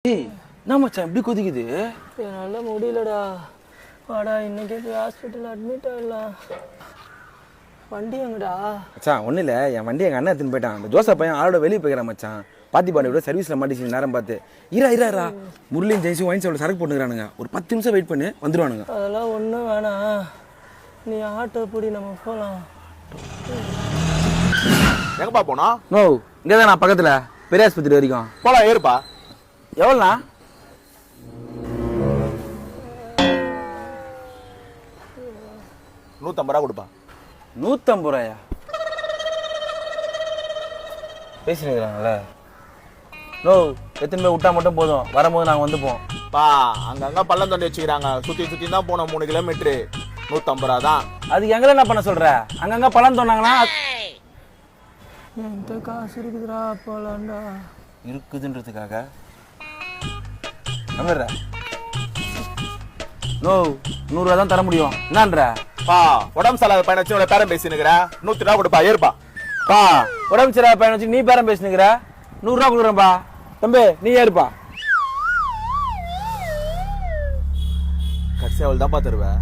ஏய் என்ன மச்சான் இப்படி கொதிக்குது? என்னால் முடியலடா. வாடா இன்னைக்கே போய் ஹாஸ்பிட்டல் அட்மிட் ஆகலாம். வண்டி எங்கடா? மச்சான் ஒன்றும் இல்லை, என் வண்டி எங்கள் அண்ணன் எடுத்துன்னு போயிட்டான். அந்த ஜோசப் பையன் ஆளோட வெளியே போய்க்கிறான் மச்சான். பாத்தி பாண்டி விட சர்வீஸில் மாட்டிச்சு நேரம் பார்த்து. இரா முரளியும் ஜெயிச்சு ஒயின் சாப்பிட சரக்கு போட்டுக்கிறானுங்க. ஒரு 10 நிமிஷம் வெயிட் பண்ணி வந்துடுவானுங்க. அதெல்லாம் ஒன்றும் வேணாம், நீ ஆட்டோ பிடி, நம்ம போகலாம். எங்கப்பா போனா? நோ இங்கே தான் நான் பக்கத்தில் பெரிய ஆஸ்பத்திரி வரைக்கும் போலாம், ஏறுப்பா. எவ்வளோண்ணா? 150 ரூபா கொடுப்பா. 150 ரூபாயா? பேசினுக்கிறாங்களே. நோ எத்தனை போய் விட்டா மட்டும் போதும், வரும்போது நாங்கள் வந்துப்போம். பா அங்கங்க பள்ளம் தோண்டி வச்சுக்கிறாங்க, சுத்தி தான் போனோம். 3 கிலோமீட்டரு 150 ரூபா தான். அதுக்கு எங்களை என்ன பண்ண சொல்ற? அங்கங்க பழம் தோணாங்கன்னா என்கிட்ட காசு இருக்குதுடா, போகலான்டா. இருக்குதுன்றதுக்காக நம்புற? நோ 100 ரூபா தான் தர முடியும். என்னன்ற? பா உடம்பு சரியில்லாத பையனை வச்சு உன்னோட பேரம் பேசினுக்கிற. 100 ரூபா கொடுப்பா, ஏறுப்பா. பா உடம்பு சரியா பையன் வச்சு நீ பேரம் பேசினுக்கிற. 100 ரூபா கொடுக்குறேன்பா. தம்பி நீ ஏறுப்பா. கடைசி அவள் தான்ப்பா தருவேன்.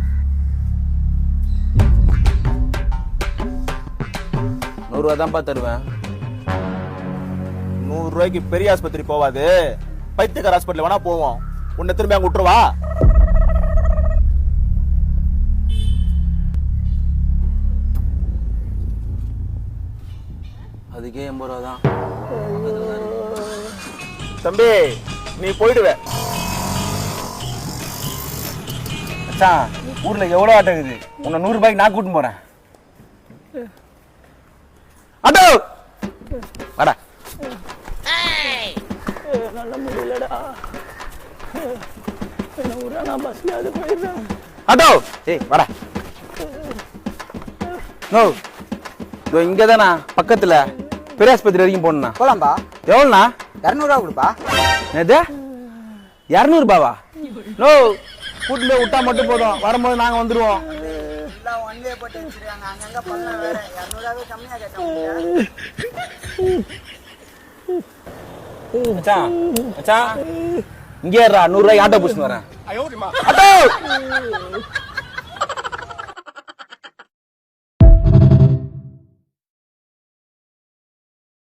100 ரூபா தான்ப்பா தருவேன். 100 ரூபாய்க்கு பெரிய ஆஸ்பத்திரி போவாது, பைத்தியக்கார ஹாஸ்பிட்டல் வேணா போவோம். உன்னை திரும்பி அங்க விட்டுருவா. அதுக்கே 80 ரூபா தான். தம்பி நீ போயிடுவ. மச்சான் ஊர்ல எவ்வளோ ஆட்டோ இருக்குது, உன்னை 100 ரூபாய்க்கு நான் கூட்டின்னு போறேன். ஆட்டோ வாடா. நல்ல முடியலடா, என்ன ஊரா, நான் பஸ்லையாவது போயிடுறேன். ஆட்டோ ஏய் வாடா. நோ இதோ இங்கே தானா பக்கத்தில் பெரிய ஆஸ்பத்திரி வரைக்கும் போகணுண்ணா. போலாம்பா. எவ்வளோண்ணா? 200 ரூபா கொடுப்பா. எது 200 ரூபாவா? நோ கூட்டிட்டு போய் விட்டா மட்டும் போதும், வரும்போது நாங்கள் வந்துடுவோம். எல்லாம் ஒன்லே போட்டு வச்சிருக்காங்க, அங்கங்க பண்ணலாம் வேற. 200 ரூபாவே கம்மியா கேட்டாங்க. மச்சான் மச்சான் இங்கே 100 ரூபாய்க்கு ஆட்டோ பிடிச்சின்னு வரேன். ஆட்டோ